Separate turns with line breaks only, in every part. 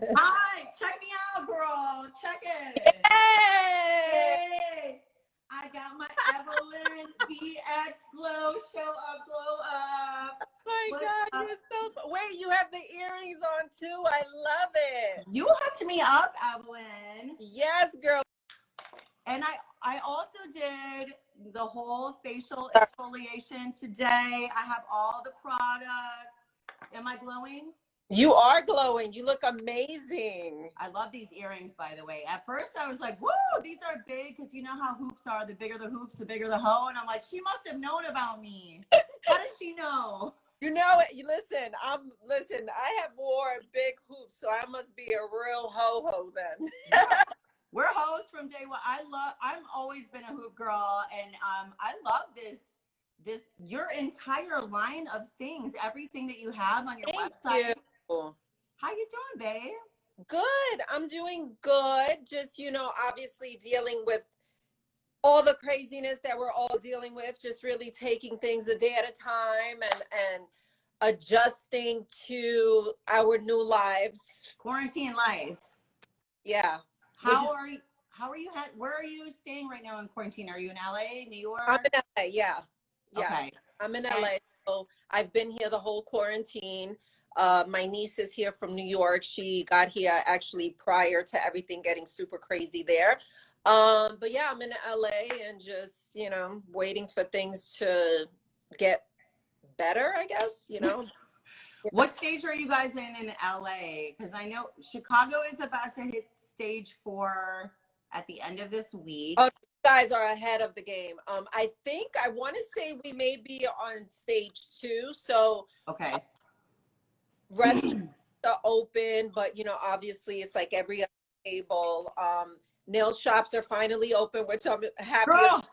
Hi, check me out, girl. Check it.
Hey!
Hey, I got my Evelyn BX Glow Show Up, Glow Up.
My
What's
God,
up?
you're so. Wait, you have the earrings on too. I love it.
You hooked me up, Evelyn.
Yes, girl.
And I also did the whole facial exfoliation today. I have all the products. Am I glowing?
You are glowing. You look amazing.
I love these earrings, by the way. At first, I was like, woo, these are big because you know how hoops are. The bigger the hoops, the bigger the hoe. And I'm like, she must have known about me. How does she know?
You know it. You listen. Listen. I have wore big hoops, so I must be a real ho ho then.
Yeah. We're hoes from day one. I've always been a hoop girl. And I love your entire line of things, everything that you have on your
Thank
website.
you.
How you doing, babe?
Good. I'm doing good. Just, obviously dealing with all the craziness that we're all dealing with, just really taking things a day at a time and adjusting to our new lives.
Quarantine life.
Yeah. Would you
How are you? Where are you staying right now in quarantine? Are you in LA, New
I'm
York?
in LA, yeah. Yeah.
Okay.
I'm in
And
LA. So I've been here the whole quarantine. My niece is here from New York. She got here actually prior to everything getting super crazy there. But yeah, I'm in LA and just, waiting for things to get better, I guess. Yeah.
what stage are you guys in LA? Because I know Chicago is about to hit stage 4 at the end of this week.
Oh, you guys are ahead of the game. I want to say we may be on stage 2. So
Okay.
restaurants are open, but obviously it's like every other table. Nail shops are finally open, which I'm happy about.
Girl,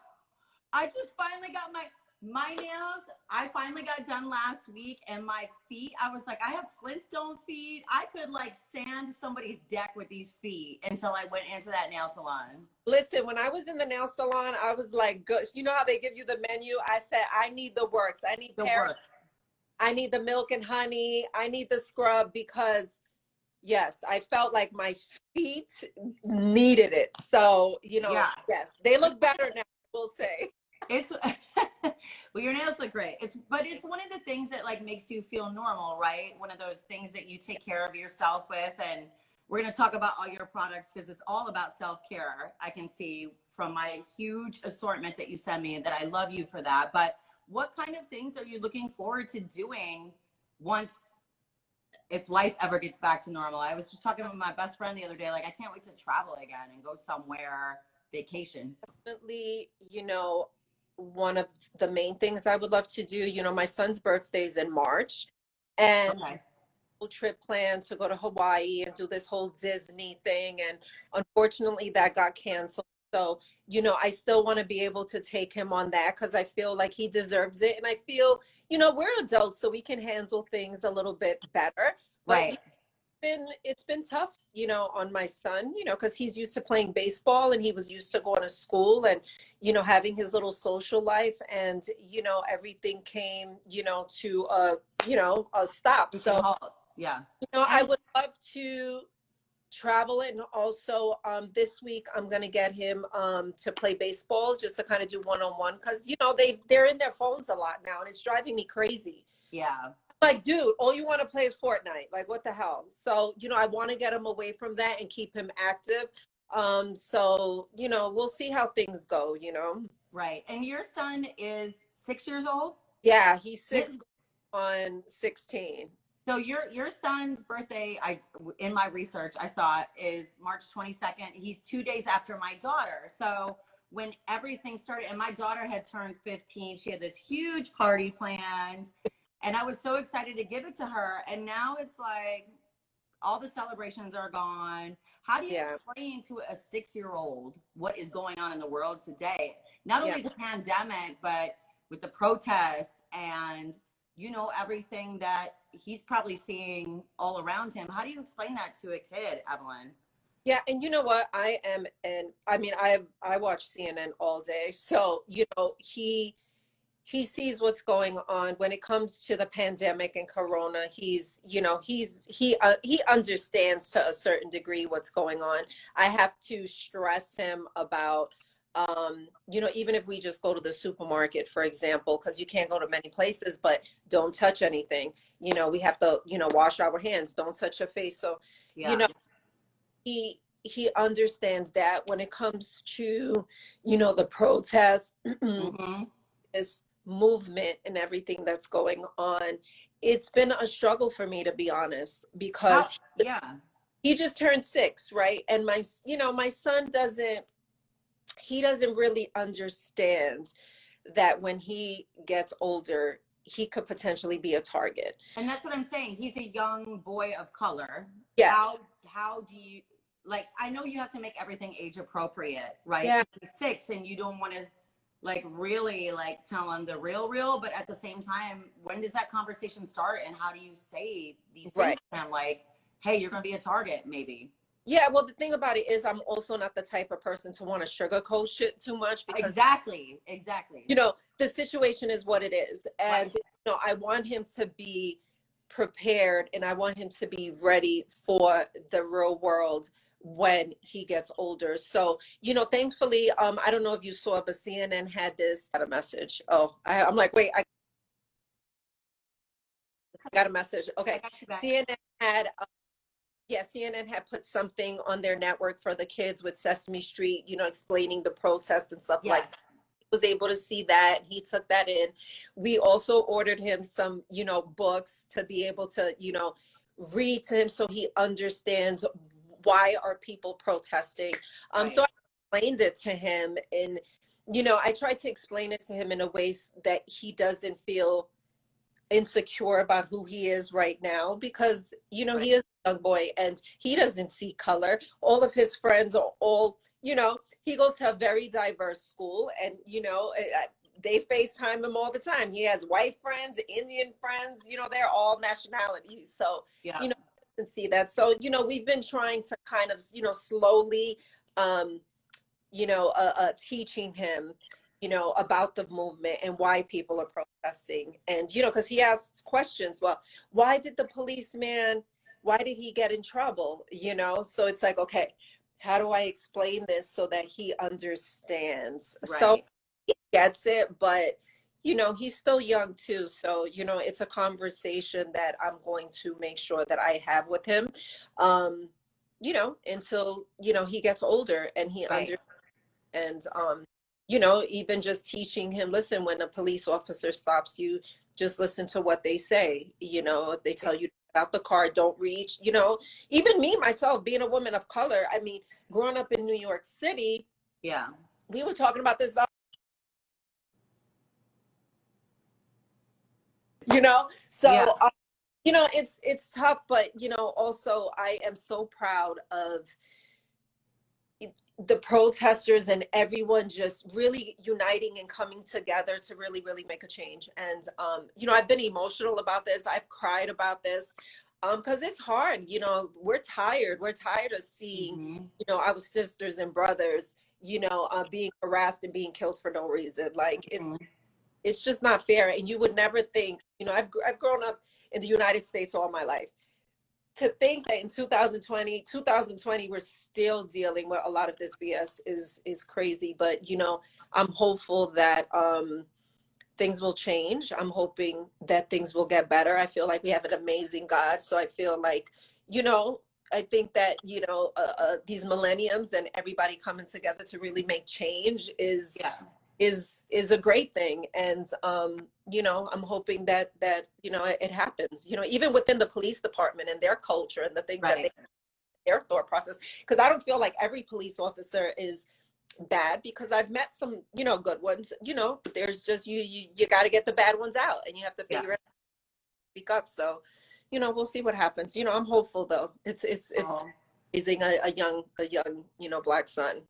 I just finally got my nails. I finally got done last week, and my feet. I was like, I have Flintstone feet. I could like sand somebody's deck with these feet until I went into that nail salon.
Listen, when I was in the nail salon, I was like, good. You know how they give you the menu? I said, I need the works. I need
The
Paris.
work.
I need the milk and honey. I need the scrub because yes, I felt like my feet needed it. So,
Yeah.
yes, they look better now, we'll say.
It's well, your nails look great. It's one of the things that like makes you feel normal, right? One of those things that you take care of yourself with. And we're gonna talk about all your products because it's all about self-care. I can see from my huge assortment that you send me that I love you for that. But what kind of things are you looking forward to doing once if life ever gets back to normal? I was just talking with my best friend the other day, like I can't wait to travel again and go somewhere vacation.
Definitely, one of the main things I would love to do, my son's birthday is in March, and
Okay.
whole trip planned to go to Hawaii and do this whole Disney thing. And unfortunately, that got canceled. So, I still want to be able to take him on that because I feel like he deserves it. And I feel, we're adults, so we can handle things a little bit better. But
Right.
it's been tough, on my son, because he's used to playing baseball and he was used to going to school and, having his little social life and, everything came, to a stop.
It's in
So,
halt. Yeah.
I
And
would love to travel it. And also this week I'm gonna get him to play baseball just to kind of do one-on-one because they're in their phones a lot now and it's driving me crazy.
yeah.
Like, dude, all you want to play is Fortnite. Like, what the hell? So, I want to get him away from that and keep him active. So, we'll see how things go.
Right. And your son is 6 years old?
Yeah, he's
Yep.
6 on 16.
So your son's birthday, in my research I saw is March 22nd. He's 2 days after my daughter. So when everything started and my daughter had turned 15, she had this huge party planned and I was so excited to give it to her. And now it's like all the celebrations are gone. How do you
Yeah,
explain to a 6-year-old what is going on in the world today? Not
yeah.
only the pandemic, but with the protests and everything that he's probably seeing all around him. How do you explain that to a kid, Evelyn?
Yeah, and you know what? I mean, I watch CNN all day. So, he he sees what's going on when it comes to the pandemic and corona. He's, you know, he understands to a certain degree what's going on. I have to stress him about, you know, even if we just go to the supermarket, for example, because you can't go to many places, but don't touch anything. You know, we have to, you know, wash our hands, don't touch your face. So, you
Yeah.
know, he understands that. When it comes to, you know, the protests,
Mm-hmm.
this movement and everything that's going on, it's been a struggle for me, to be honest,
How?
because
Yeah.
he just turned 6, right? And my, you know, my son doesn't, he doesn't really understand that when he gets older, he could potentially be a target.
And that's what I'm saying. He's a young boy of color.
Yes.
How do you, like, I know you have to make everything age appropriate, right?
Yeah.
'Cause he's 6 and you don't want to like really like tell him the real, but at the same time, when does that conversation start and how do you say these things
Right.
to him, like, hey, you're gonna be a target maybe?
Yeah, well, the thing about it is I'm also not the type of person to want to sugarcoat shit too much, because,
Exactly.
you know, the situation is what it is.
Right.
And, you know, I want him to be prepared, and I want him to be ready for the real world when he gets older. So, you know, thankfully, I don't know if you saw, but CNN had this, got a message. Oh, I'm like, wait, I got a message.
I
Okay.
got you back.
CNN had, yeah, CNN had put something on their network for the kids with Sesame Street, you know, explaining the protest and stuff like
Yes.
that. He was able to see that. He took that in. We also ordered him some, you know, books to be able to, you know, read to him so he understands why are people protesting. So
Right.
I explained it to him, and, you know, I tried to explain it to him in a way that he doesn't feel insecure about who he is right now, because, you know,
Right.
he is a young boy and he doesn't see color. All of his friends are all, you know, he goes to a very diverse school, and, you know, they FaceTime him all the time. He has white friends, Indian friends, you know, they're all nationalities. So,
Yeah.
you know, and see that. So, you know, we've been trying to kind of, you know, slowly, um, you know, teaching him, you know, about the movement and why people are protesting. And, you know, because he asks questions. Well, why did the policeman, why did he get in trouble? You know, so it's like, okay, how do I explain this so that he understands? So
Right.
he gets it, but, you know, he's still young too. So, you know, it's a conversation that I'm going to make sure that I have with him. You know, until, you know, he gets older and he
Right.
understands. And you know, even just teaching him, listen, when a police officer stops you, just listen to what they say. You know, if they tell you to get out the car, don't reach. You know, even me myself, being a woman of color, I mean, growing up in New York City,
Yeah.
we were talking about this, you know.
Yeah.
So you know, it's tough, but, you know, also I am so proud of the protesters and everyone just really uniting and coming together to really, really make a change. And, you know, I've been emotional about this. I've cried about this, because it's hard. You know, we're tired. We're tired of seeing,
Mm-hmm.
you know, our sisters and brothers, you know, being harassed and being killed for no reason. Like,
Mm-hmm.
it's just not fair. And you would never think, you know, I've grown up in the United States all my life. To think that in 2020 we're still dealing with a lot of this BS is crazy. But, you know, I'm hopeful that things will change. I'm hoping that things will get better. I feel like we have an amazing God. So I feel like, you know, I think that, you know, these millenniums and everybody coming together to really make change
Yeah.
is a great thing. And you know, I'm hoping that you know, it happens, you know, even within the police department and their culture and the things that they,
Right.
their thought process, because I don't feel like every police officer is bad, because I've met some, you know, good ones. You know, there's just you got to get the bad ones out, and you have to
Yeah.
figure it out, speak up. So, you know, we'll see what happens. You know, I'm hopeful though. It's
Oh.
raising a young, you know, black son.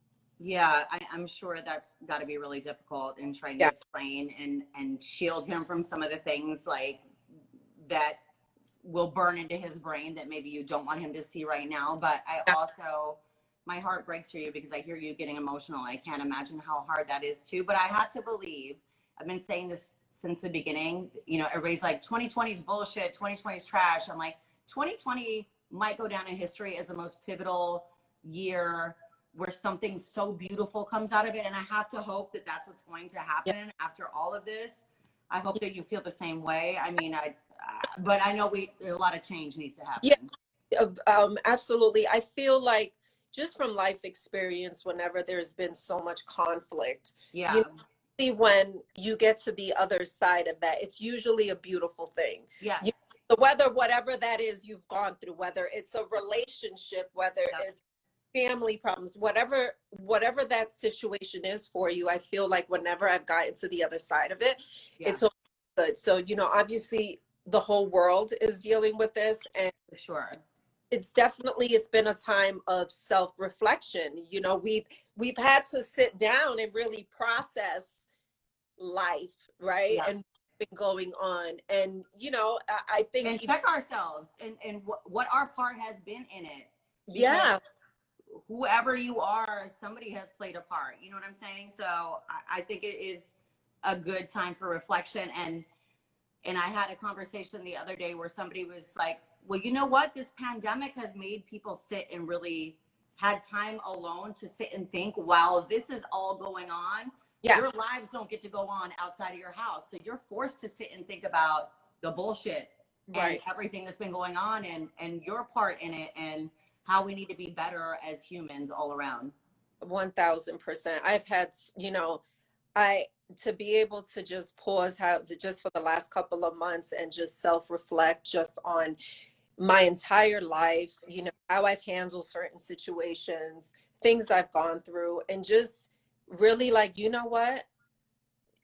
Yeah, I'm sure that's got to be really difficult in trying to
Yeah.
explain and shield him from some of the things like that will burn into his brain that maybe you don't want him to see right now. But I
Yeah.
also, my heart breaks for you because I hear you getting emotional. I can't imagine how hard that is too. But I had to believe, I've been saying this since the beginning. You know, everybody's like 2020 is bullshit, 2020 is trash. I'm like, 2020 might go down in history as the most pivotal year where something so beautiful comes out of it. And I have to hope that that's what's going to happen after all of this. I hope that you feel the same way. I mean, but I know a lot of change needs to happen.
Absolutely. I feel like just from life experience, whenever there's been so much conflict,
Yeah.
When you get to the other side of that, it's usually a beautiful thing.
Yes.
Whatever that is you've gone through, whether it's a relationship, whether it's family problems, whatever that situation is for you, I feel like whenever I've gotten to the other side of it, it's all good. So, you know, obviously the whole world is dealing with this, and
for sure,
it's been a time of self-reflection. You know, we've had to sit down and really process life, right? And what's been going on, and you know, I think,
and check ourselves and what our part has been in it.
Yeah.
Whoever you are, somebody has played a part. You know what I'm saying? So I think it is a good time for reflection. And I had a conversation the other day where somebody was like, well, you know what? This pandemic has made people sit and really had time alone to sit and think while this is all going on. Your lives don't get to go on outside of your house. So you're forced to sit and think about the bullshit and everything that's been going on and your part in it and how we need to be better as humans all around.
1000%. I've had, you know, to be able to just pause, just for the last couple of months and just self-reflect just on my entire life, you know, how I've handled certain situations, things I've gone through, and just really like, you know what,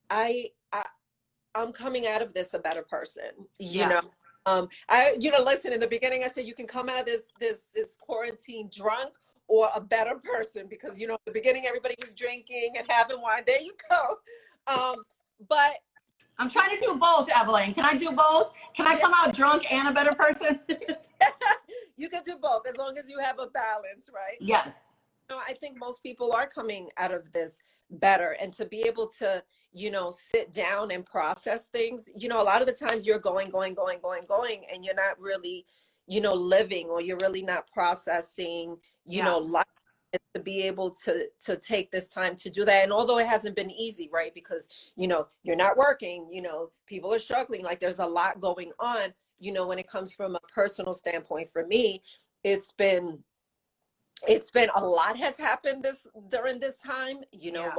I'm coming out of this a better person, you know. Listen, in the beginning I said you can come out of this quarantine drunk or a better person, because, you know, at the beginning everybody was drinking and having wine. There you go. But
I'm trying to do both, Evelyn. Can I do both? Can I come out drunk and a better person?
You can do both as long as you have a balance, right?
Yes.
You know, I think most people are coming out of this better, and to be able to, you know, sit down and process things. You know, a lot of the times you're going, and you're not really, you know, living, or you're really not processing, you know, life. And to be able to take this time to do that. And although it hasn't been easy, right? Because, you know, you're not working, you know, people are struggling, like there's a lot going on, you know, when it comes from a personal standpoint. For me, it's been a lot has happened during this time, you know.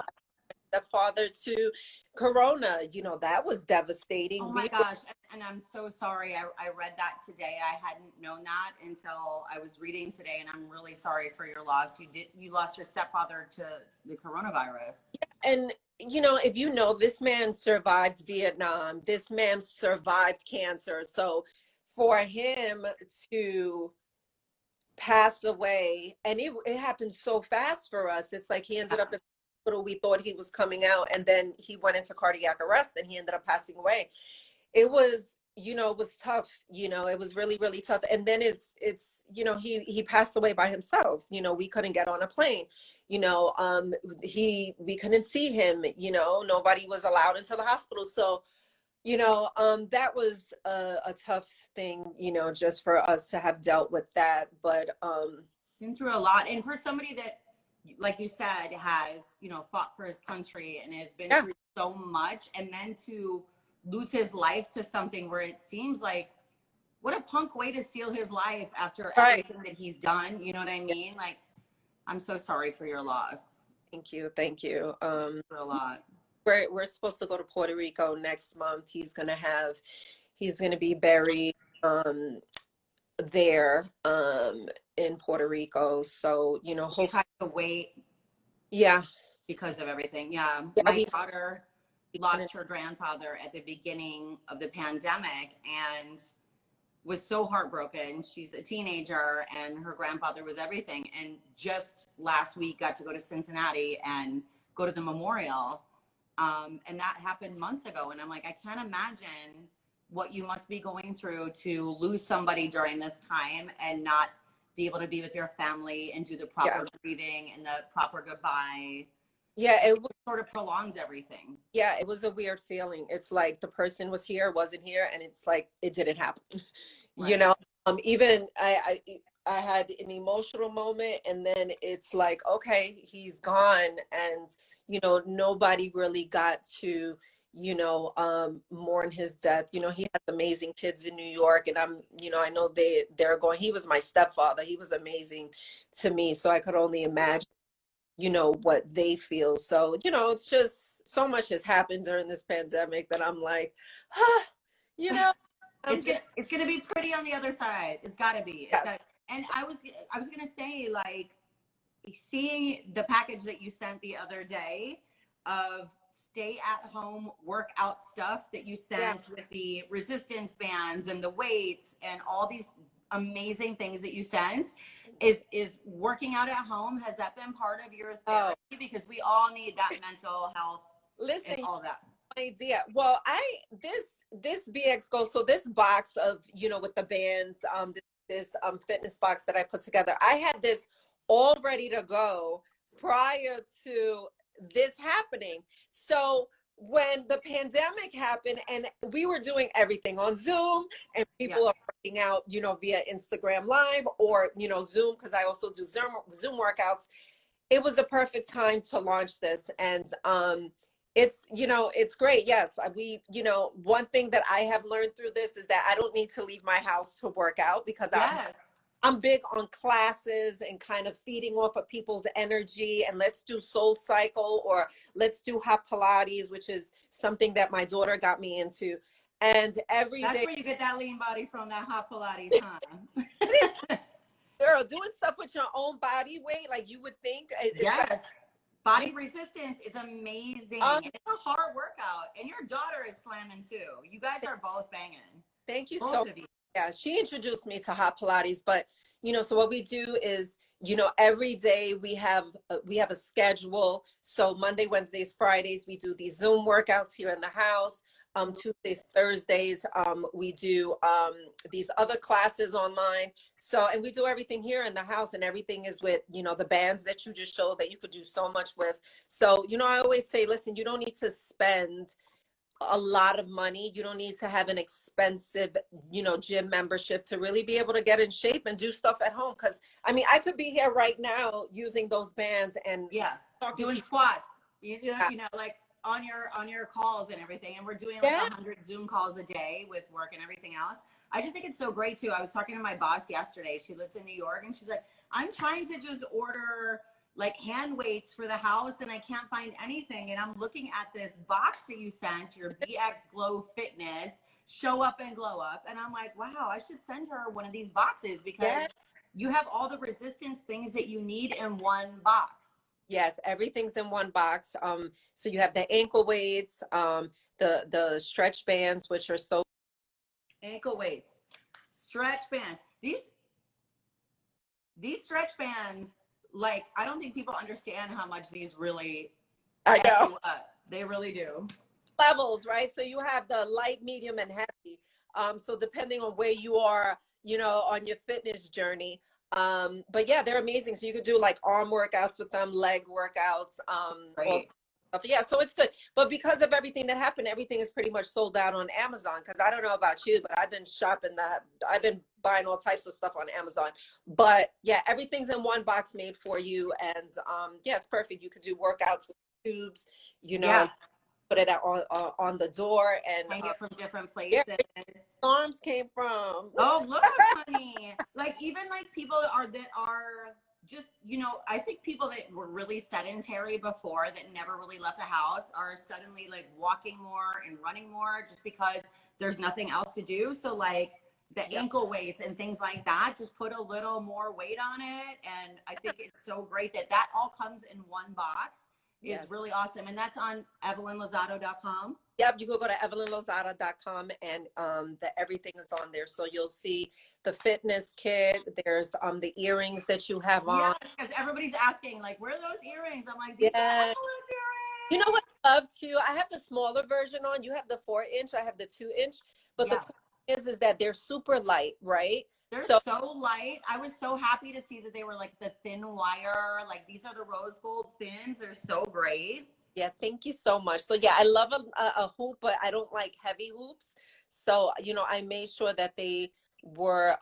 Stepfather to Corona, you know, that was devastating.
Oh my gosh. And I'm so sorry. I read that today. I hadn't known that until I was reading today, and I'm really sorry for your loss. You lost your stepfather to the coronavirus.
And you know, if you know, this man survived Vietnam, this man survived cancer. So for him to pass away, and it happened so fast for us, it's like he ended up in the hospital. We thought he was coming out, and then he went into cardiac arrest and he ended up passing away. It was, you know, it was tough, you know, it was really, really tough. And then it's, you know, he passed away by himself. You know, we couldn't get on a plane, you know, we couldn't see him, you know, nobody was allowed into the hospital. So, you know, that was a tough thing, you know, just for us to have dealt with that. But
been through a lot. And for somebody that, like you said, has, you know, fought for his country and has been through so much, and then to lose his life to something where it seems like, what a punk way to steal his life after everything that he's done. You know what I mean? Like, I'm so sorry for your loss.
Thank you.
A lot.
We're supposed to go to Puerto Rico next month. He's gonna be buried there in Puerto Rico. So, you know, hopefully
have to wait.
Yeah.
Because of everything. Yeah. My daughter lost her grandfather at the beginning of the pandemic and was so heartbroken. She's a teenager and her grandfather was everything. And just last week got to go to Cincinnati and go to the memorial. And that happened months ago. And I'm like, I can't imagine what you must be going through to lose somebody during this time and not be able to be with your family and do the proper grieving and the proper goodbye.
Yeah,
And
it
it
was.
sort of prolongs everything.
Yeah, it was a weird feeling. It's like the person was here, wasn't here, and it's like it didn't happen. You
Right.
know, even I had an emotional moment, and then it's like, okay, he's gone, and nobody really got to, mourn his death. He has amazing kids in New York, and I know they're going. He was my stepfather. He was amazing to me, so I could only imagine what they feel. So it's just so much has happened during this pandemic that I'm like, ah, you know I'm just.
It's gonna be pretty on the other side. It's gotta be. It's
Yes.
got. And I was gonna say, like, seeing the package that you sent the other day of stay at home workout stuff that you
Yeah.
sent with the resistance bands and the weights and all these amazing things that you sent, is working out at home, has that been part of your
Oh,
therapy? Because we all need that mental health and
listen,
all that.
idea. Well, this BX goes, so this box of, with the bands, this fitness box that I put together, I had this all ready to go prior to this happening. So when the pandemic happened and we were doing everything on Zoom, and
Yeah.
people are working out, via Instagram Live or, Zoom, because I also do Zoom workouts, it was the perfect time to launch this. And it's great. Yes, one thing that I have learned through this is that I don't need to leave my house to work out, because
Yes.
I'm big on classes and kind of feeding off of people's energy, and let's do Soul Cycle, or let's do hot Pilates, which is something that my daughter got me into. And every
That's
day,
where you get that lean body from, that hot Pilates, huh?
girl, doing stuff with your own body weight, like you would think,
Yes. Body resistance is amazing.
um,
It's a hard workout. And your daughter is slamming too. You guys are both banging.
thank you so
Both
much.
of you.
Yeah, she introduced me to hot Pilates, but so what we do is, every day we have a schedule. So Monday, Wednesdays, Fridays, we do these Zoom workouts here in the house. Tuesdays, Thursdays, we do these other classes online. So, and we do everything here in the house, and everything is with, the bands that you just showed that you could do so much with. So, I always say, listen, you don't need to spend a lot of money. You don't need to have an expensive, gym membership to really be able to get in shape and do stuff at home. Because I could be here right now using those bands and
Yeah.
talking to
Doing
you.
squats. Like on your calls and everything. And we're doing like
Yeah.
100 Zoom calls a day with work and everything else. I just think it's so great too. I was talking to my boss yesterday. She lives in New York, and she's like, I'm trying to just order like hand weights for the house, and I can't find anything. And I'm looking at this box that you sent, your BX Glow Fitness Show Up and Glow Up. And I'm like, wow, I should send her one of these boxes, because
Yes.
you have all the resistance things that you need in one box.
Yes, everything's in one box. So you have the ankle weights, the stretch bands, which are so.
Ankle weights, stretch bands. These stretch bands, like, I don't think people understand how much these really
I
F
know.
you up. They really do.
Levels, right? So you have the light, medium, and heavy. So depending on where you are, on your fitness journey. But yeah, they're amazing. So you could do like arm workouts with them, leg workouts, all
Great.
stuff. Yeah, so it's good. But because of everything that happened, everything is pretty much sold out on Amazon. Because I don't know about you, but I've been shopping that. I've been buying all types of stuff on Amazon. But yeah, everything's in one box made for you, and yeah, it's perfect. You could do workouts with tubes,
Yeah.
put it out on the door, and
Hang it from different
yeah,
places.
arms came from.
Oh, look, honey. Like, even like people that are just, I think people that were really sedentary before, that never really left the house, are suddenly like walking more and running more just because there's nothing else to do. So like the
Yep.
ankle weights and things like that, just put a little more weight on it. And I think it's so great that that all comes in one box. Is
Yes.
really awesome. And that's on evelynlozada.com.
Yep, you can go to evelynlozada.com, and everything is on there. So you'll see the fitness kit. There's the earrings that you have on.
Yes, because everybody's asking, like, where are those earrings? I'm like, these are
Yeah.
Evelyn's
You know
earrings.
what I love too? I have the smaller version on. You have the 4-inch. I have the 2-inch. But the
Yeah.
point is that they're super light, right?
They're
So
so light. I was so happy to see that they were like the thin wire. Like these are the rose gold thins. They're so great.
yeah, thank you so much. So yeah, I love a hoop, but I don't like heavy hoops. So, I made sure that they were,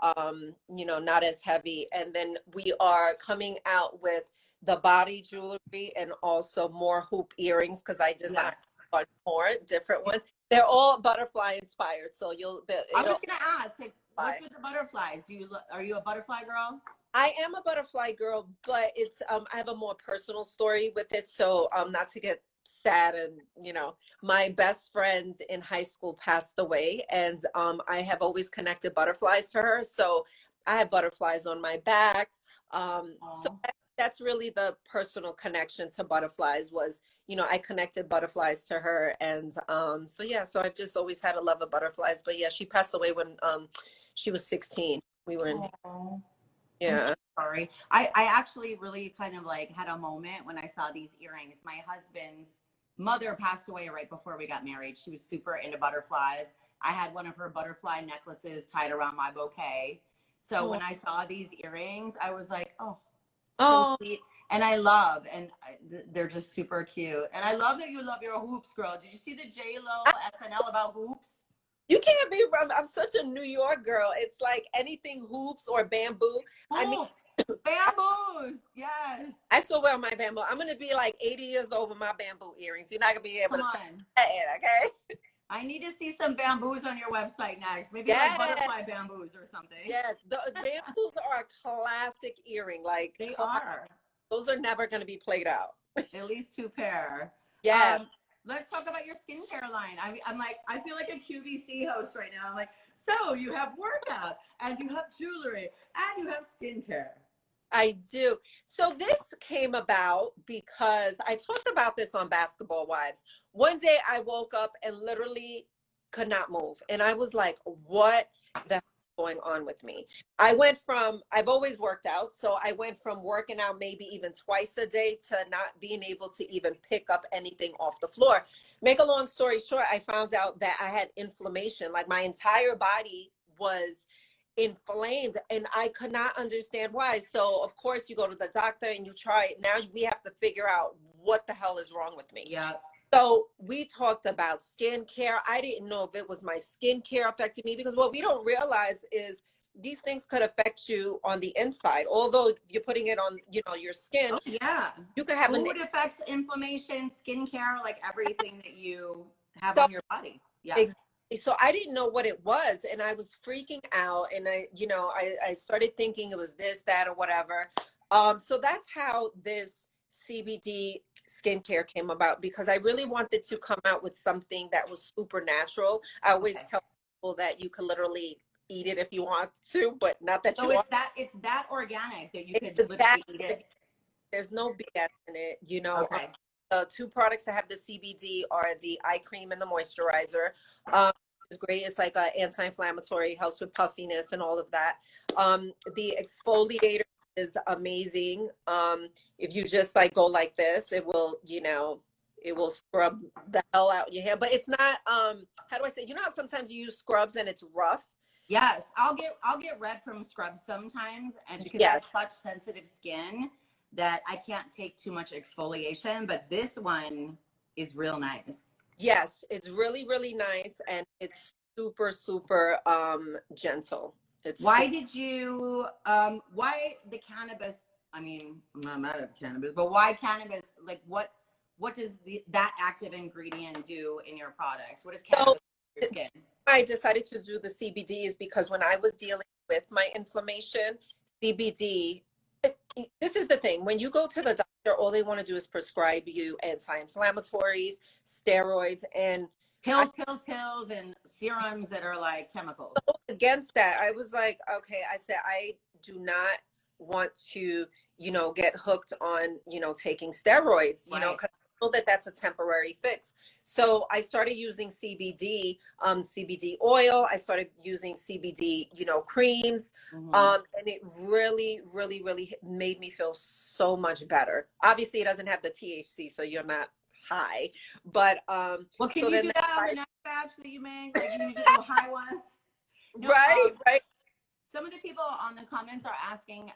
not as heavy. And then we are coming out with the body jewelry and also more hoop earrings because I
Yeah.
designed on more different ones. They're all butterfly inspired. So
I
it'll
was gonna ask, like, what's with the butterflies? Are you a butterfly girl?
I am a butterfly girl, but it's I have a more personal story with it. So not to get sad, and my best friend in high school passed away, and I have always connected butterflies to her. So I have butterflies on my back. So
Oh.
that's really the personal connection to butterflies was, I connected butterflies to her, and so yeah, so I've just always had a love of butterflies. But yeah, she passed away when she was 16. We were in
Oh. I'm so
yeah.
sorry. I actually really kind of like had a moment when I saw these earrings. My husband's mother passed away right before we got married. She was super into butterflies. I had one of her butterfly necklaces tied around my bouquet. So
Oh,
when I saw these earrings, I was like, oh, so
oh,
sweet. And they're just super cute. And I love that you love your hoops, girl. Did you see the J Lo SNL about hoops?
you can't be wrong. I'm such a New York girl. It's like anything hoops or bamboo. I mean,
Hoops, bamboos, yes.
I still wear my bamboo. I'm gonna be like 80 years old with my bamboo earrings. You're not gonna be able
Come
to
on.
say it, okay?
I need to see some bamboos on your website next. Maybe like
Yes,
butterfly bamboos or something.
yes. The bamboos are a classic earring. Like
They are.
those are never gonna be played out.
At least two pair.
Yes.
Let's talk about your skincare line. I'm like, I feel like a QVC host right now. I'm like, so you have workout and you have jewelry and you have skincare.
I do. So this came about because I talked about this on Basketball Wives. One day I woke up and literally could not move. And I was like, what the hell is going on with me? I've always worked out. So I went from working out maybe even twice a day to not being able to even pick up anything off the floor. Make a long story short, I found out that I had inflammation. Like my entire body was inflamed and I could not understand why. So of course you go to the doctor and you try it. Now we have to figure out what the hell is wrong with me.
Yeah.
So we talked about skincare. I didn't know if it was my skincare affecting me because what we don't realize is these things could affect you on the inside. Although you're putting it on, your skin,
Oh yeah.
you could have
Food affects inflammation, skincare, like everything that you have
so
on your body. Yeah.
exactly. So I didn't know what it was, and I was freaking out, and I started thinking it was this, that, or whatever. So that's how this CBD skincare came about because I really wanted to come out with something that was super natural. I always
Okay.
tell people that you can literally eat it if you want to, but not that
So
you are.
it's that organic that you could
It's that
literally eat it.
there's no BS in it.
Okay.
The two products that have the CBD are the eye cream and the moisturizer. Um, it's great. It's like an anti-inflammatory, helps with puffiness and all of that. The exfoliator is amazing. If you just like go like this, it will, it will scrub the hell out your hair. But it's not. How do I say? How sometimes you use scrubs and it's rough.
Yes, I'll get red from scrubs sometimes, and because I have
Yes.
such sensitive skin that I can't take too much exfoliation. But this one is real nice.
Yes, it's really, really nice and it's super, super gentle. It's
Why did you why the cannabis? I mean, I'm not mad at cannabis, but why cannabis? Like what does that active ingredient do in your products? What does
so
cannabis do for your skin?
I decided to do the CBD is because when I was dealing with my inflammation, CBD, this is the thing. When you go to the doctor, all they want to do is prescribe you anti-inflammatories, steroids, and I
Pills, and serums that are like chemicals.
was against that. I was like, okay, I said, I do not want to, get hooked on, taking steroids,
Right.
because I know that that's a temporary fix. So I started using CBD oil. I started using CBD, creams.
Mhm.
And it really, really, really made me feel so much better. Obviously, it doesn't have the THC, so you're not high. But
Well, can
so
you
then
do
that
that on the next batch that you make? Like, can you do the high ones? No,
right, right.
some of the people on the comments are asking,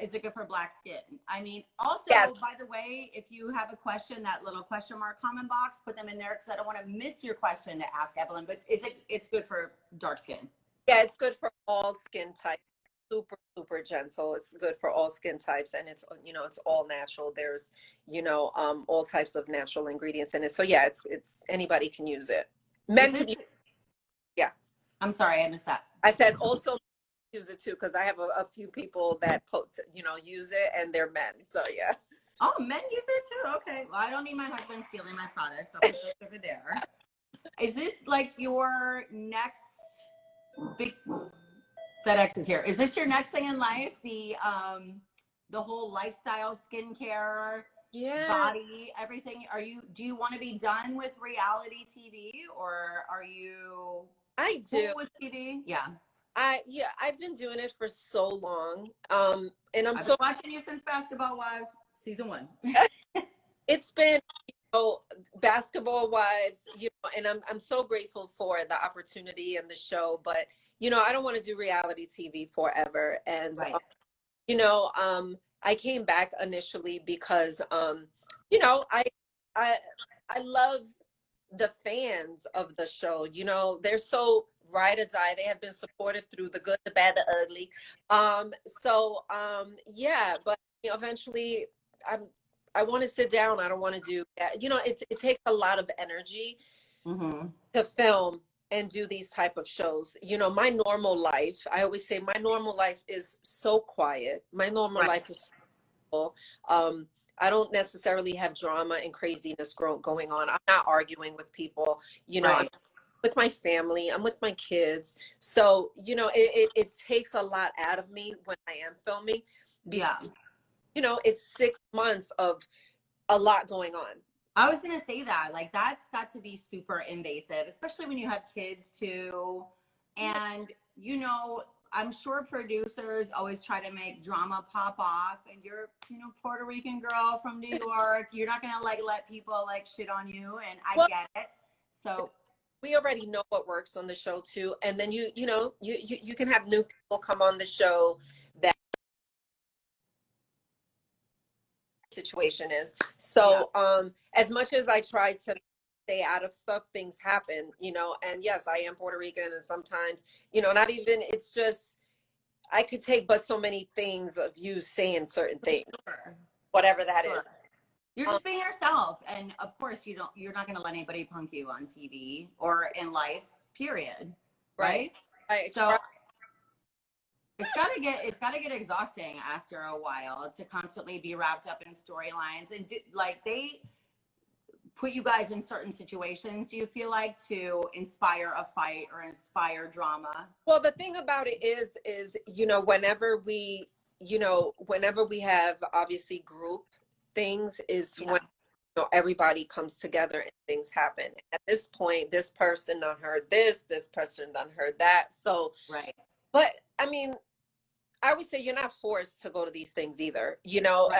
is it good for black skin? I mean, also,
Yes.
by the way, if you have a question, that little question mark comment box, put them in there because I don't want to miss your question to ask Evelyn. But it's good for dark skin?
Yeah, it's good for all skin types. Super, super gentle. It's good for all skin types, and it's, you know, it's all natural. There's, you know, all types of natural ingredients in it. So yeah, it's anybody can use it. Men can use, yeah.
I'm sorry, I missed that.
I said also use it too, because I have a few people that you know, use it, and they're men. So yeah.
Oh, men use it too. Okay. Well, I don't need my husband stealing my products. I'll put those over there. Is this like your next big FedEx is here? Is this your next thing in life? The whole lifestyle, skincare,
Yeah.
body, everything. Do you want to be done with reality TV, or are you
I do.
cool with TV? Yeah.
I've been doing it for so long. And
I've been watching you since Basketball Wives season 1.
It's been, you know, Basketball Wives, you know, and I'm so grateful for the opportunity and the show, but you know, I don't want to do reality TV forever. And
Right.
you know, I came back initially because you know, I love the fans of the show. You know, they're so ride or die. They have been supportive through the good, the bad, the ugly. Yeah, but you know, eventually I want to sit down. I don't want to do that. You know, it takes a lot of energy to film and do these type of shows. You know, my normal life, I always say my normal life is so quiet. My normal life is so I don't necessarily have drama and craziness going on. I'm not arguing with people, you know, I'm with my family, I'm with my kids. So, you know, it takes a lot out of me when I am filming.
Yeah.
You know, it's 6 months of a lot going on.
I was going to say that, like, that's got to be super invasive, especially when you have kids too. And, you know, I'm sure producers always try to make drama pop off, and you're, you know, Puerto Rican girl from New York. You're not going to like let people like shit on you. And I get it. So
we already know what works on the show too. And then you know, you can have new people come on the show that situation is. So as much as I try to stay out of stuff, things happen, you know, and yes, I am Puerto Rican, and sometimes, you know, not even, it's just, I could take but so many things of you saying certain things, whatever that is.
You're just being yourself, and of course you're not going to let anybody punk you on TV or in life, period. Right? So it's got to get exhausting after a while to constantly be wrapped up in storylines, and like they put you guys in certain situations, do you feel like, to inspire a fight or inspire drama? Well,
the thing about it is, you know, whenever we have obviously group things is when, you know, everybody comes together and things happen. At this point, this person done heard this person done heard that. So, but I mean, I would say you're not forced to go to these things either. You know,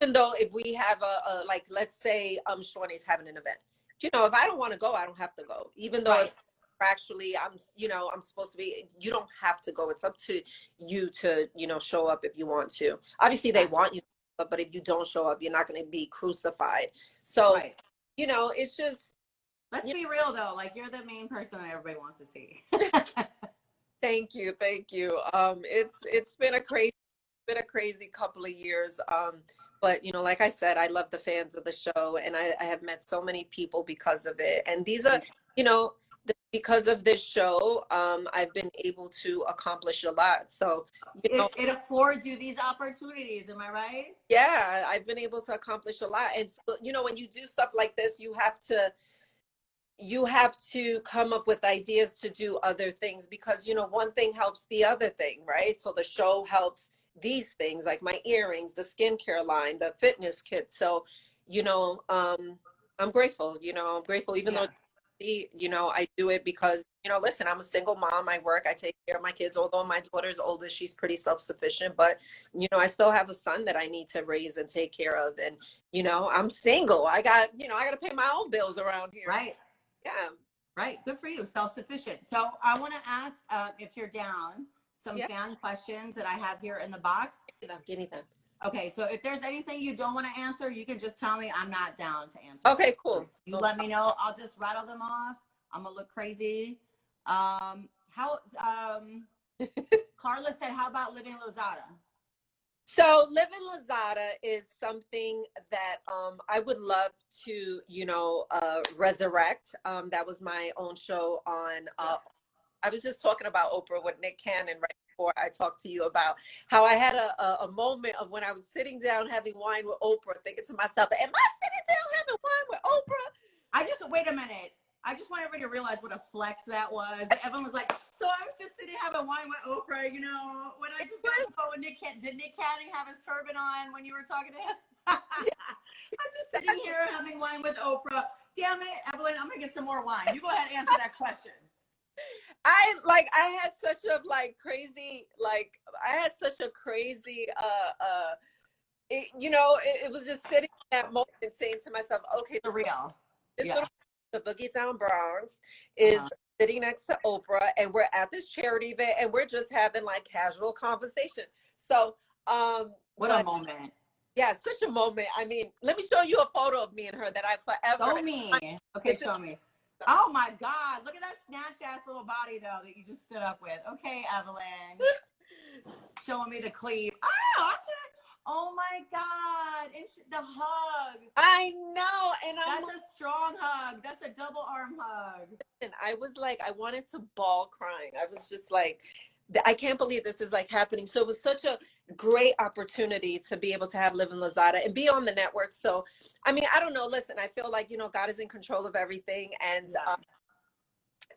even though if we have a like, let's say Shawnee's having an event, you know, if I don't want to go, I don't have to go. Even though actually I'm supposed to be, you don't have to go. It's up to you to, you know, show up if you want to. Obviously they want you, but if you don't show up, you're not going to be crucified. So, you know, it's just,
let's be real though. Like, you're the main person that everybody wants to see.
Thank you. It's been a crazy couple of years. But you know, like I said, I love the fans of the show, and I have met so many people because of it. And these are, you know, because of this show, I've been able to accomplish a lot. So, you know,
it affords you these opportunities. Am I right?
Yeah, I've been able to accomplish a lot. And so, you know, when you do stuff like this, you have to come up with ideas to do other things, because, you know, one thing helps the other thing, right? So the show helps these things, like my earrings, the skincare line, the fitness kit. So, you know, I'm grateful, even though, you know, I do it because, you know, listen, I'm a single mom. I work, I take care of my kids. Although my daughter's older, she's pretty self-sufficient, but, you know, I still have a son that I need to raise and take care of. And, you know, I'm single. I got to pay my own bills around here.
Right.
Yeah.
Right. Good for you. Self-sufficient. So I want to ask if you're down. some fan questions that I have here in the box.
Give me them.
Okay, so if there's anything you don't want to answer, you can just tell me. I'm not down to answer.
Okay, cool.
You let me know. I'll just rattle them off. I'm gonna look crazy. Carla said, how about living Lozada?
So Live in Lozada is something that I would love to, resurrect. That was my own show on, I was just talking about Oprah with Nick Cannon right before I talked to you about how I had a moment of when I was sitting down having wine with Oprah, thinking to myself, am I sitting down having wine with Oprah?
Wait a minute. I just want everybody to realize what a flex that was. Everyone was like, so I was just sitting having wine with Oprah, when I just got to go with Nick Cannon. Did Nick Cannon have his turban on when you were talking to him? I'm just sitting here having wine with Oprah. Damn it, Evelyn, I'm going to get some more wine. You go ahead and answer that question.
I had such a crazy, it was just sitting in that moment saying to myself, okay,
the real.
This little the Boogie Down Bronx is sitting next to Oprah, and we're at this charity event, and we're just having casual conversation. So,
what a moment!
Yeah, such a moment. I mean, let me show you a photo of me and her that I forever.
Show me. Okay, show me. Oh my God! Look at that snatch ass little body though that you just stood up with. Okay, Evelyn, showing me the cleave. Oh my God! And the hug.
I know, and
that's a strong hug. That's a double arm hug.
And I was I wanted to bawl crying. I was just I can't believe this is happening. So it was such a great opportunity to be able to have Live in Lozada and be on the network. So, I mean, I don't know. Listen, I feel like, God is in control of everything. And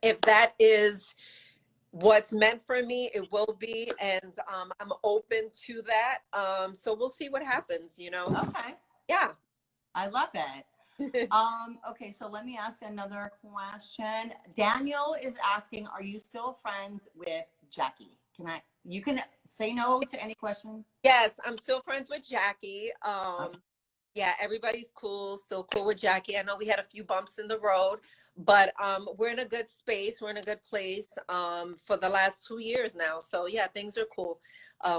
if that is what's meant for me, it will be. And I'm open to that. So we'll see what happens,
Okay.
Yeah.
I love it. Okay, so let me ask another question. Daniel is asking, are you still friends with Jackie? You can say no to any question?
Yes, I'm still friends with Jackie. Yeah, everybody's cool, still cool with Jackie. I know we had a few bumps in the road, but we're in a good space. We're in a good place for the last 2 years now. So yeah, things are cool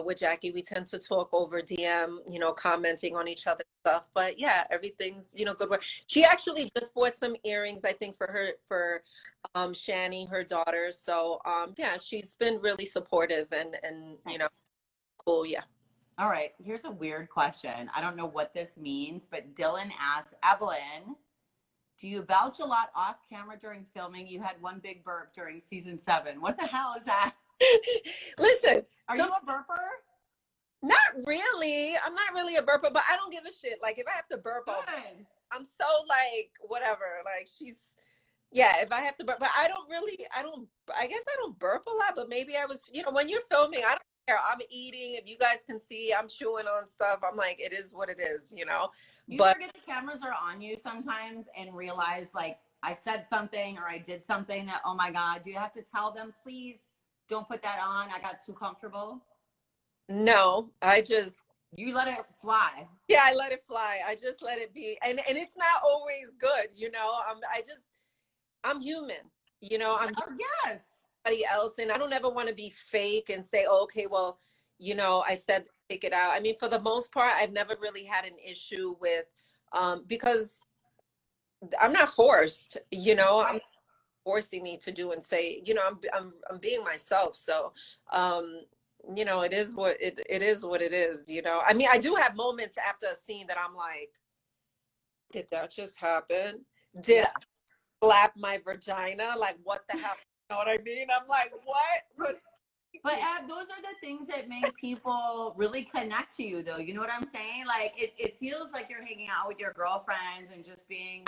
with Jackie. We tend to talk over DM, commenting on each other's stuff. But yeah, everything's, good work. She actually just bought some earrings, I think, for Shani, her daughter. So yeah, she's been really supportive and
nice.
Cool. Yeah.
All right, here's a weird question. I don't know what this means, but Dylan asked, Evelyn, do you belch a lot off camera during filming? You had one big burp during season 7. What the hell is that?
Listen.
Are you a burper?
Not really. I'm not really a burper, but I don't give a shit. If I have to burp, I'm so whatever. If I have to burp, but I guess I don't burp a lot, but maybe I was, when you're filming, I don't care. I'm eating. If you guys can see, I'm chewing on stuff. I'm it is what it is,
You forget the cameras are on you sometimes and realize I said something or I did something that, oh my God, do you have to tell them, please don't put that on? I got too comfortable.
No,
you let it fly.
Yeah, I let it fly. I just let it be. And it's not always good, I'm human, I'm
yes.
Somebody else. And I don't ever want to be fake and say, oh, okay, well, I said, take it out. I mean, for the most part, I've never really had an issue with, because I'm not forced, I'm forcing me to do and say, I'm being myself. So, it is what it is what it is, I mean, I do have moments after a scene that I'm did that just happen? Did I slap my vagina? What the hell? You know what I mean? I'm what?
But those are the things that make people really connect to you, though. You know what I'm saying? It feels like you're hanging out with your girlfriends and just being,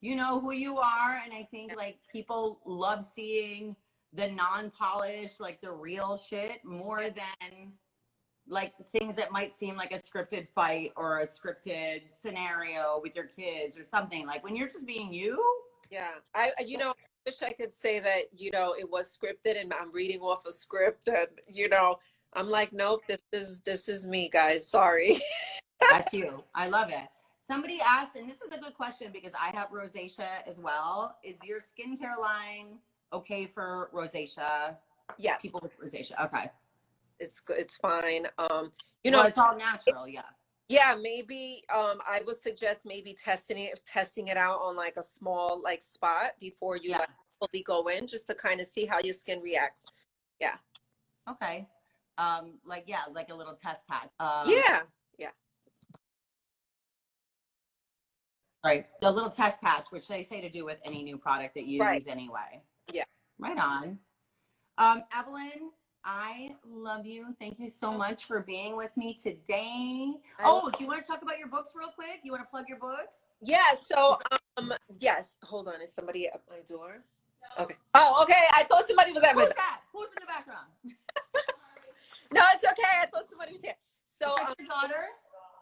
who you are. And I think people love seeing the non-polished, the real shit more than things that might seem like a scripted fight or a scripted scenario with your kids or something. When you're just being you.
Yeah. I wish I could say that, it was scripted and I'm reading off a script and, I'm nope, this is me, guys. Sorry.
That's you. I love it. Somebody asked, and this is a good question because I have rosacea as well. Is your skincare line okay for rosacea?
Yes.
People with rosacea. Okay.
it's fine. You
Well,
know,
it's all natural. Yeah.
yeah, maybe I would suggest maybe testing it out on like a small like spot before you
Yeah.
like fully go in, just to kind of see how your skin reacts. Yeah.
Okay. Like, yeah, like a little test patch.
Yeah. Yeah.
Right. A little test patch, which they say to do with any new product that you
Right.
use anyway.
Yeah.
Right on. Evelyn, I love you. Thank you so much for being with me today. Oh, do you want to talk about your books real quick? You want to plug your books?
Yeah. So, yes. Hold on. Is somebody at my door? Okay. Oh, okay. I thought somebody was at my
Who's
door.
that? Who's in the background?
No, it's okay. I thought somebody was here. So,
Is that your daughter?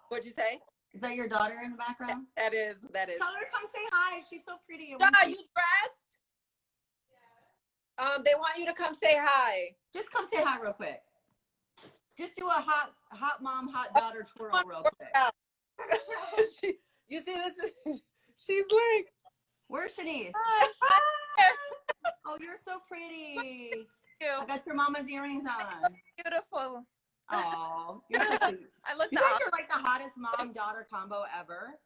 What'd you say?
Is that your daughter in the background?
That is.
Tell her to come say hi. She's so pretty.
Are you dressed? They want you to come say hi.
Just come say hi real quick. Just do a hot mom, hot daughter twirl real quick.
You see, she's like,
Where's Shanice?
hi.
Oh, you're so pretty.
You.
I got your mama's earrings on.
Beautiful.
Oh, you're so sweet.
I look
You guys are like the hottest mom-daughter combo ever.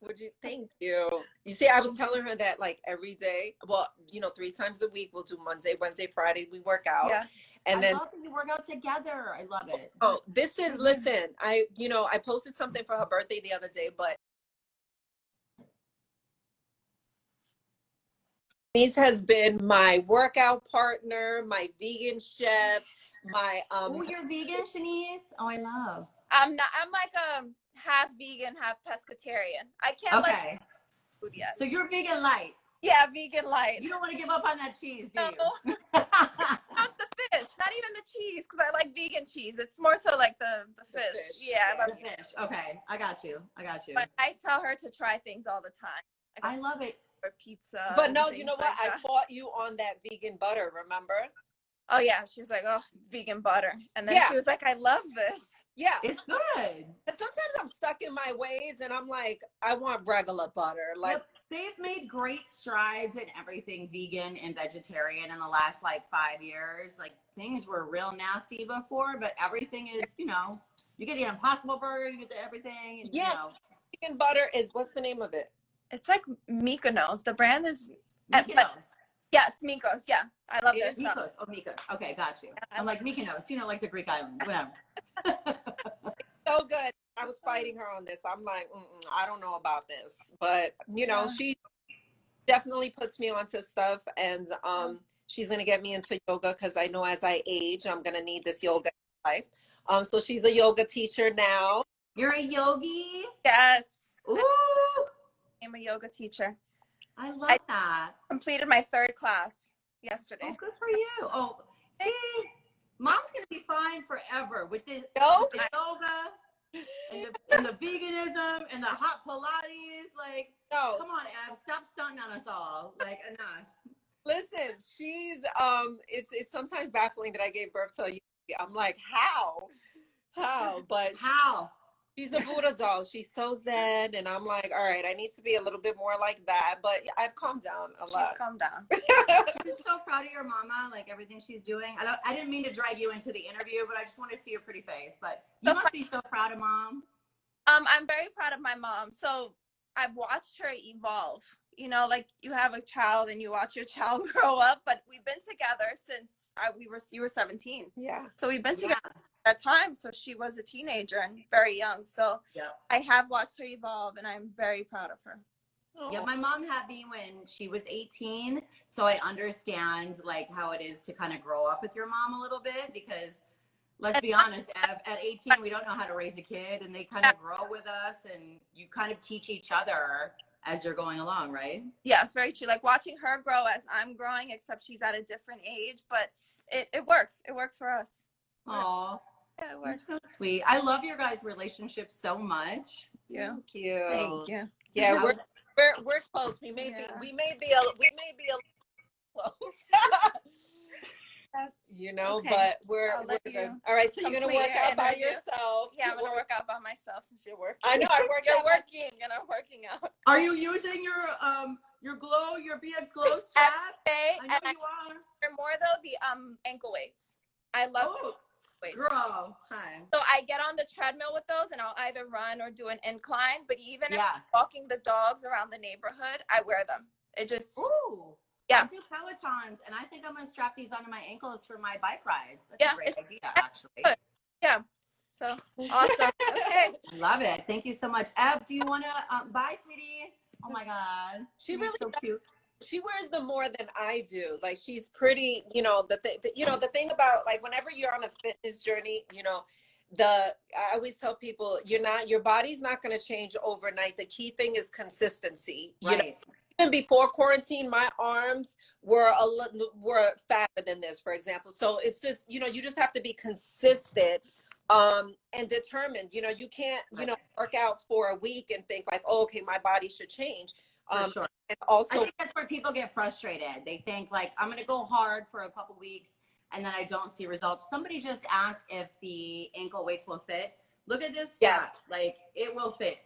Would you? Thank you. You see, I was telling her that like every day, well, 3 times a week, we'll do Monday, Wednesday, Friday, we work out.
Yes.
And
I
then,
love that you work out together. I love it.
oh, listen, I posted something for her birthday the other day, but Denise has been my workout partner, my vegan chef, my
Oh, you're vegan, Shanice? Oh, I love.
I'm like half vegan, half pescatarian. I can't like food yet.
So you're vegan light.
Yeah, vegan light.
You don't want to give up on that cheese, do you?
No. Not the fish, not even the cheese, because I like vegan cheese. It's more so like the fish. Yeah, I love
The fish. Okay, I got you.
But I tell her to try things all the time.
I love it.
For pizza.
but
and
no, you
things
know what?
like
I
that.
fought you on that vegan butter, remember?
Oh yeah, she was like, oh, vegan butter, and then
Yeah.
she was like, I love this.
Yeah.
It's good.
And sometimes I'm stuck in my ways and I'm like, I want regular butter. Like,
Look, they've made great strides in everything vegan and vegetarian in the last like 5 years. Like things were real nasty before, but everything is, you get the Impossible Burger, you get the everything. And,
yeah. Vegan butter is, what's the name of it?
It's like Mykonos. The brand is
Mykonos.
yes, Mykonos. Yeah, I love their stuff.
Mykonos. Oh, Mykonos. Okay, got you. I'm like Mykonos, like the Greek island, whatever.
So good. I was fighting her on this. I'm like, I don't know about this, but she definitely puts me onto stuff, and she's gonna get me into yoga because I know as I age, I'm gonna need this yoga in my life. So she's a yoga teacher now.
You're a yogi?
Yes.
Ooh,
I'm a yoga teacher.
I love that.
Completed my 3rd class yesterday.
Oh, good for you. Oh, see, mom's gonna be fine forever with the yoga and the veganism and the hot Pilates. Like,
No,
come on, Ab, stop stunting on us all. Like, enough.
listen, she's it's sometimes baffling that I gave birth to a yogi. I'm like, how? But
How?
she's a Buddha doll. She's so zen, and I'm like, all right, I need to be a little bit more like that. But I've calmed down a lot.
She's calmed down.
I'm so proud of your mama, like everything she's doing. I didn't mean to drag you into the interview, but I just want to see your pretty face. But you must be so proud of mom.
I'm very proud of my mom. So I've watched her evolve. Like you have a child and you watch your child grow up, but we've been together since you were 17.
Yeah.
So we've been together at that time. So she was a teenager and very young. So I have watched her evolve, and I'm very proud of her.
Yeah, my mom had me when she was 18, so I understand like how it is to kind of grow up with your mom a little bit, because let's be honest, at 18 we don't know how to raise a kid, and they kind of grow with us, and you kind of teach each other as you're going along, right?
Yeah, it's very true. Like watching her grow as I'm growing, except she's at a different age, but it works. It works for us.
Oh,
Yeah, it
you're
works.
so sweet. I love your guys' relationship so much.
Yeah.
Thank you.
Thank you.
Yeah, we're close. We may be a little close.
Okay.
But we're
I'll let
good.
you
All right, so you're gonna
complete
work
your
out by
interview.
yourself.
Yeah, I'm gonna work out by myself since you're working.
I know, I work
You're
out.
working and I'm working out.
Are you using your glow, your BX glow strap?
Okay,
I know
and
you are.
more though the ankle weights. I love to
Wait.
Girl, hi.
So I get on the treadmill with those and I'll either run or do an incline. But even if
Yeah.
I'm walking the dogs around the neighborhood, I wear them. It just,
Ooh.
yeah.
I do Pelotons, and I think I'm gonna strap these onto my ankles for my bike rides. That's
Yeah,
a great
it's
idea, actually.
good. Yeah. So awesome. Okay.
Love it. Thank you so much. Ev, do you want to bye, sweetie? Oh my God.
She
She's
really
so cute.
she wears them more than I do. Like she's pretty, you know, the thing about like whenever you're on a fitness journey, you know, I always tell people your body's not going to change overnight. The key thing is consistency. You know,
Right.
even before quarantine, my arms were fatter than this, for example. So it's just, you know, you just have to be consistent and determined. You know, you can't, you know, work out for a week and think like, oh, okay, my body should change.
For sure.
And
I
also,
think that's where people get frustrated. They think like, I'm going to go hard for a couple weeks and then I don't see results. Somebody just asked if the ankle weights will fit. Look at this strap. Like it will fit.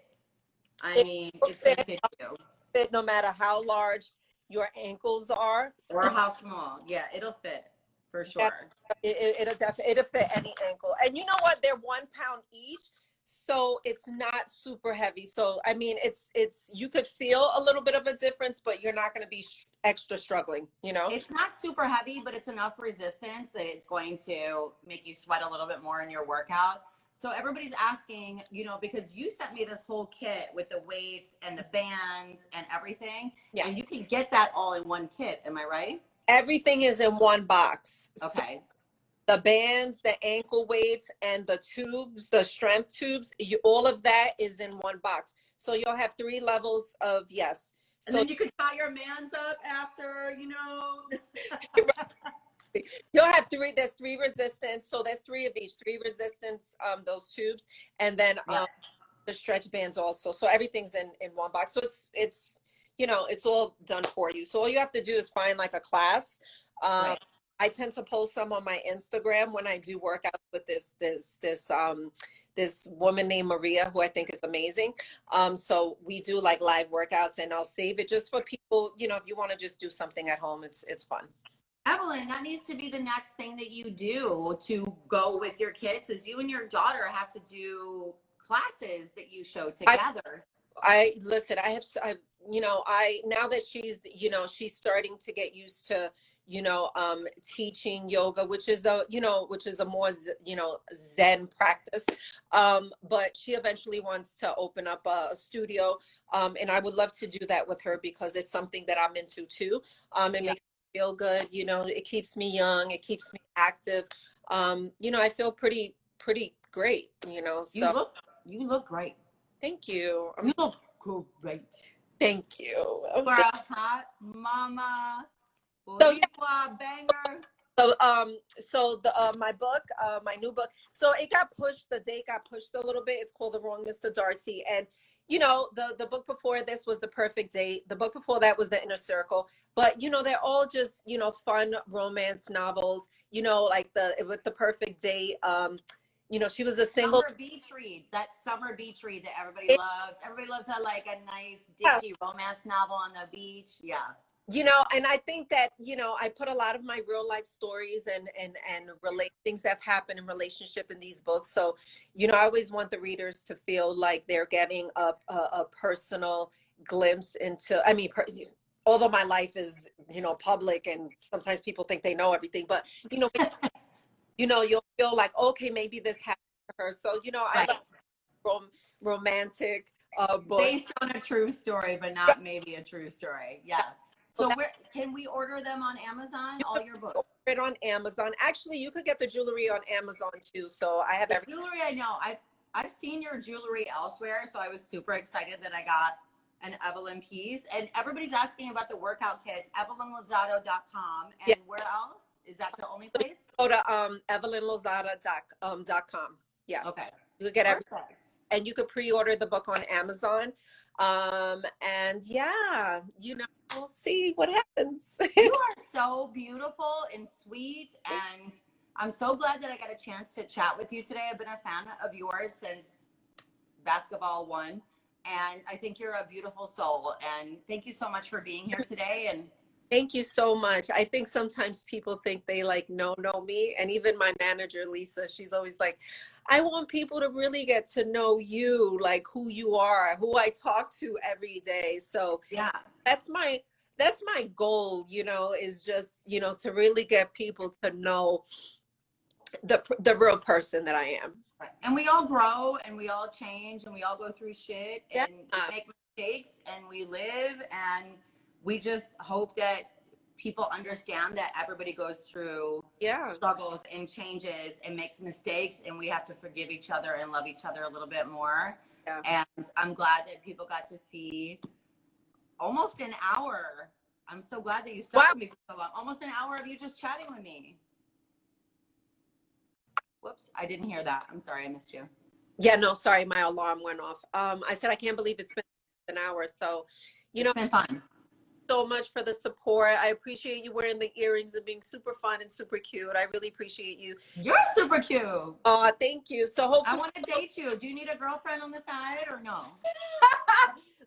I mean, it's going to fit you.
fit no matter how large your ankles are
or how small. Yeah, it'll fit for sure.
it'll fit any ankle. And you know what, they're 1 pound each, so it's not super heavy. So I mean, it's you could feel a little bit of a difference, but you're not going to be extra struggling, you know.
It's not super heavy, but it's enough resistance that it's going to make you sweat a little bit more in your workout. So everybody's asking, you know, because you sent me this whole kit with the weights and the bands and everything.
Yeah.
And you can get that all in one kit. Am I right?
Everything is in one box.
Okay.
So the bands, the ankle weights, and the tubes, the strength tubes, all of that is in one box. So you'll have 3 levels of, yes.
And then you could tie your mans up after, you know.
You'll have 3, there's 3 resistance. So there's 3 of each, 3 resistance, those tubes, and then the stretch bands also. So everything's in one box. So it's, you know, it's all done for you. So all you have to do is find like a class.
Right.
I tend to post some on my Instagram when I do workouts with this woman named Maria, who I think is amazing. So we do like live workouts, and I'll save it just for people, you know, if you want to just do something at home, it's fun.
Evelyn, that needs to be the next thing that you do to go with your kids, is you and your daughter have to do classes that you show together.
Listen, I you know, now that she's, you know, she's starting to get used to, you know, teaching yoga, which is a more, you know, Zen practice. But she eventually wants to open up a studio. And I would love to do that with her because it's something that I'm into too. It makes me feel good. You know, it keeps me young. It keeps me active. You know, I feel pretty great, you know, so.
You look great.
Thank you.
You look great.
Thank you.
For a hot mama. Banger.
So the my book, my new book. So it got pushed. The date got pushed a little bit. It's called The Wrong Mr. Darcy. And you know, the book before this was The Perfect Date. The book before that was The Inner Circle. But you know, they're all just, you know, fun romance novels. You know, like with The Perfect Date. You know, she was a single
summer beach read. That summer beach read that everybody loves. Everybody loves a nice ditchy romance novel on the beach. Yeah.
You know, and I think that, you know, I put a lot of my real life stories and relate things that have happened in relationship in these books. So, you know, I always want the readers to feel like they're getting a personal glimpse into, I mean, although my life is, you know, public and sometimes people think they know everything, but, you know, you know, you'll feel like, okay, maybe this happened to her. So, you know, I love romantic books.
Based on a true story, but not maybe a true story. Yeah. So where can we order them on Amazon? All your books?
Order it on Amazon. Actually, you could get the jewelry on Amazon too. So I have
jewelry. I know. I've seen your jewelry elsewhere, so I was super excited that I got an Evelyn piece. And everybody's asking about the workout kits. EvelynLozada.com. And where else? Is that the only place?
Go to EvelynLozada.com. Yeah.
Okay.
You could get everything, and you could pre-order the book on Amazon. And yeah, you know, we'll see what happens.
You are so beautiful and sweet, and I'm so glad that I got a chance to chat with you today. I've been a fan of yours since Basketball 1, and I think you're a beautiful soul. And thank you so much for being here today. And
Thank you so much. I think sometimes people think they like know me. And even my manager, Lisa, she's always like, I want people to really get to know you, like who you are, who I talk to every day. So
Yeah.
that's my goal, you know, is just, you know, to really get people to know the real person that I am.
Right. And we all grow and we all change and we all go through shit
Yeah.
and we make mistakes and we live, and we just hope that people understand that everybody goes through
Yeah.
struggles and changes and makes mistakes, and we have to forgive each other and love each other a little bit more.
Yeah.
And I'm glad that people got to see almost an hour. I'm so glad that you stuck
Wow.
with me for so long. Almost an hour of you just chatting with me. Whoops, I didn't hear that. I'm sorry, I missed you.
Yeah, no, sorry, my alarm went off. I said I can't believe it's been an hour. So, you know,
It's been fun.
so much for the support. I appreciate you wearing the earrings and being super fun and super cute. I really appreciate you.
You're super cute.
Thank you. So
I
hopefully,
want to date you. Do you need a girlfriend on the side or no?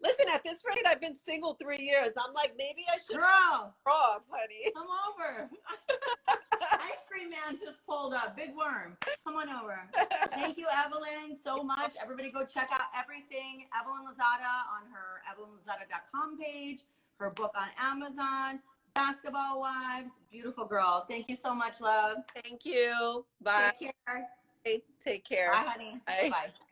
listen, at this rate, I've been single 3 years. I'm like, maybe I should
Girl,
off, honey.
come over. Ice cream man just pulled up. Big worm. Come on over. Thank you, Evelyn, so much. Everybody go check out everything. Evelyn Lozada on her evelynlozada.com page, her book on Amazon, Basketball Wives. Beautiful girl. Thank you so much, love.
Thank you. Bye.
Take care.
Take care.
Bye, honey.
Bye.
Bye.